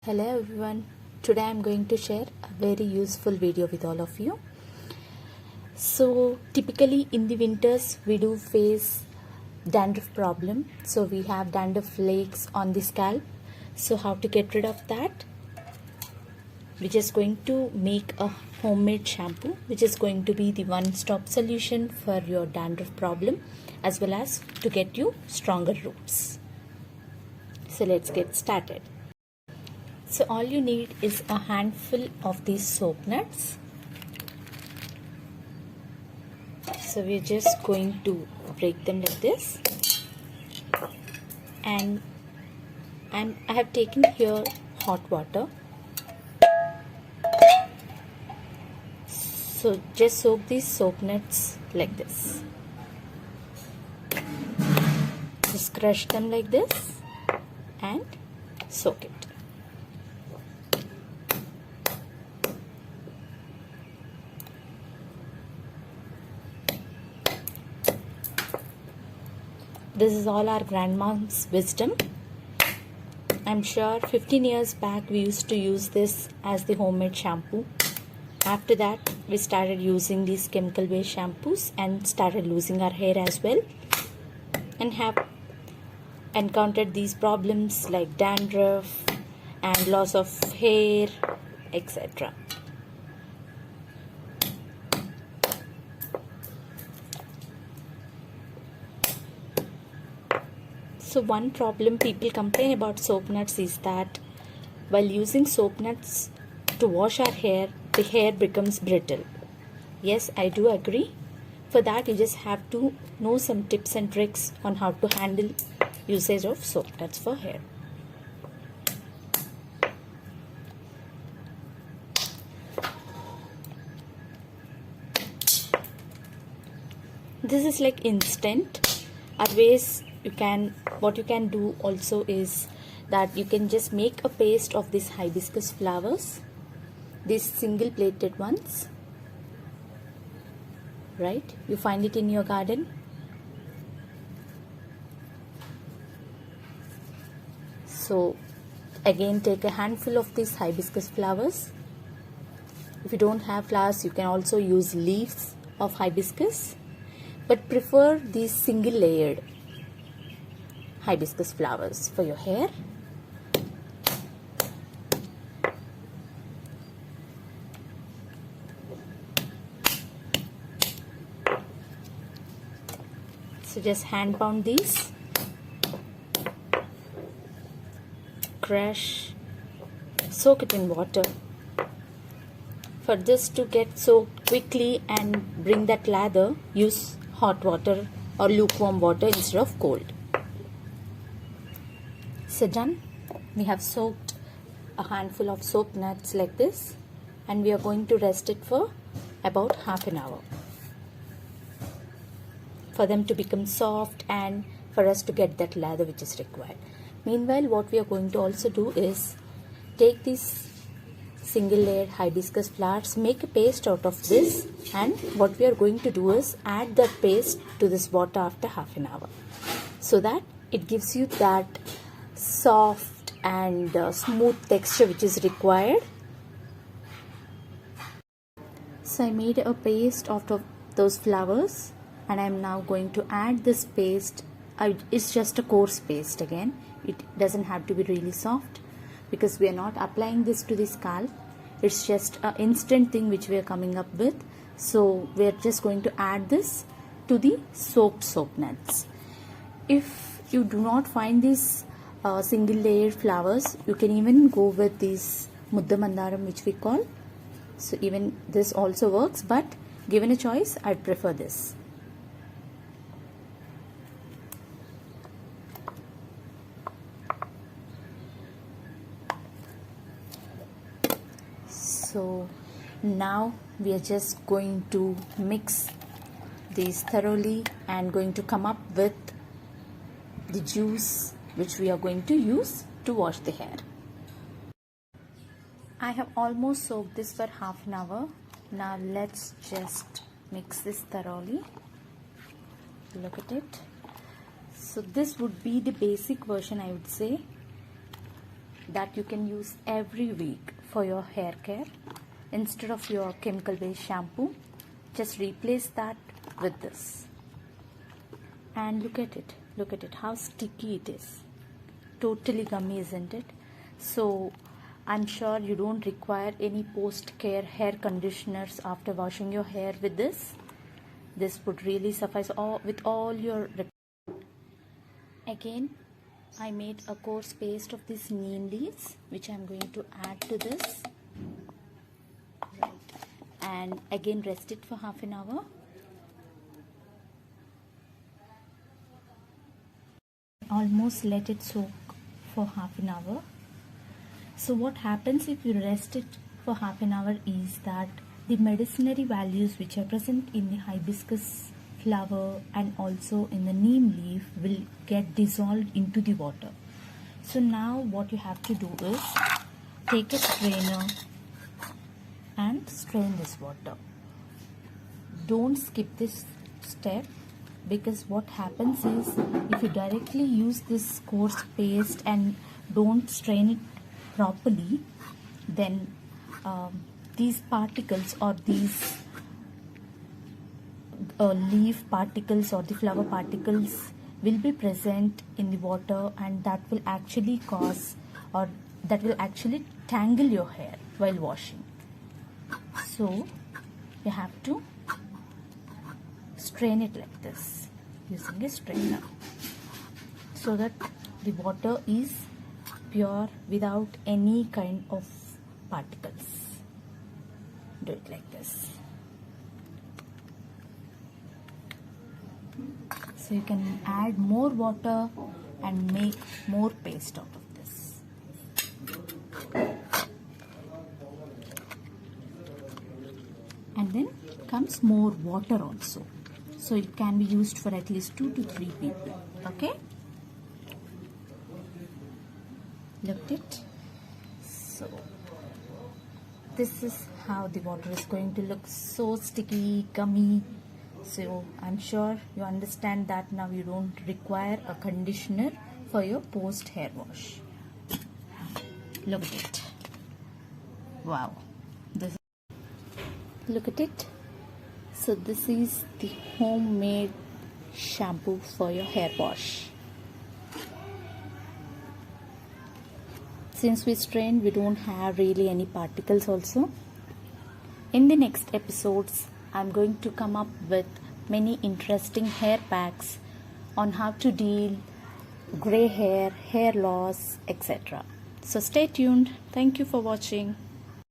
Hello everyone, today I am going to share a very useful video with all of you. So typically in the winters we do face dandruff problem. So we have dandruff flakes on the scalp. So how to get rid of that? We're just going to make a homemade shampoo which is going to be the one-stop solution for your dandruff problem as well as to get you stronger roots. So let's get started. So all you need is a handful of these soap nuts. So we're just going to break them like this, and I have taken here hot water. So just soak these soap nuts like this. Just crush them like this and soak it. This is all our grandma's wisdom. I'm sure 15 years back we used to use this as the homemade shampoo. After that we started using these chemical based shampoos and started losing our hair as well, and have encountered these problems like dandruff and loss of hair, etc. So one problem people complain about soap nuts is that while using soap nuts to wash our hair, the hair becomes brittle. Yes, I do agree. For that you just have to know some tips and tricks on how to handle usage of soap nuts for hair. This is like instant. Otherwise what you can do also is that you can just make a paste of these hibiscus flowers, these single plated ones, right? You find it in your garden. So again, take a handful of these hibiscus flowers. If you don't have flowers, you can also use leaves of hibiscus, but prefer these single layered hibiscus flowers for your hair. So just hand pound these, crush, soak it in water. For this to get soaked quickly and bring that lather, use hot water or lukewarm water instead of cold. So done. We have soaked a handful of soap nuts like this, and we are going to rest it for about half an hour for them to become soft and for us to get that lather which is required. Meanwhile, what we are going to also do is take these single layered hibiscus flowers, make a paste out of this, and what we are going to do is add that paste to this water after half an hour, so that it gives you that soft and smooth texture which is required. So I made a paste out of those flowers, and I am now going to add this paste. It's just a coarse paste. Again, it doesn't have to be really soft because we are not applying this to the scalp. It's just an instant thing which we are coming up with. So we are just going to add this to the soaked soap nuts. If you do not find these single layered flowers, you can even go with these mudda mandaram which we call. So even this also works, but given a choice, I'd prefer this. So now we are just going to mix these thoroughly and going to come up with the juice which we are going to use to wash the hair. I have almost soaked this for half an hour. Now let's just mix this thoroughly. Look at it. So this would be the basic version, I would say. that you can use every week for your hair care. Instead of your chemical based shampoo, just replace that with this. And look at it, how sticky it is. Totally gummy, isn't it? So I'm sure you don't require any post care hair conditioners after washing your hair with this. This would really suffice with all your. Again, I made a coarse paste of these neem leaves, which I'm going to add to this. Right. And again rest it for half an hour. Almost let it soak for half an hour. So what happens if you rest it for half an hour is that the medicinary values which are present in the hibiscus flower and also in the neem leaf will get dissolved into the water. So now what you have to do is take a strainer and strain this water. Don't skip this step, because what happens is if you directly use this coarse paste and don't strain it properly, then these particles or these leaf particles or the flower particles will be present in the water, and that will actually cause, or that will actually tangle your hair while washing. So you have to strain it like this using a strainer, so that the water is pure without any kind of particles. Do it like this. So you can add more water and make more paste out of this. And then comes more water also. So it can be used for at least 2 to 3 people. Okay? Look at it. So this is how the water is going to look, so sticky, gummy. So I'm sure you understand that now you don't require a conditioner for your post hair wash. Look at it. Wow. Look at it. So this is the homemade shampoo for your hair wash. Since we strained, we don't have really any particles also. In the next episodes, I'm going to come up with many interesting hair packs on how to deal gray hair, hair loss, etc. So stay tuned. Thank you for watching.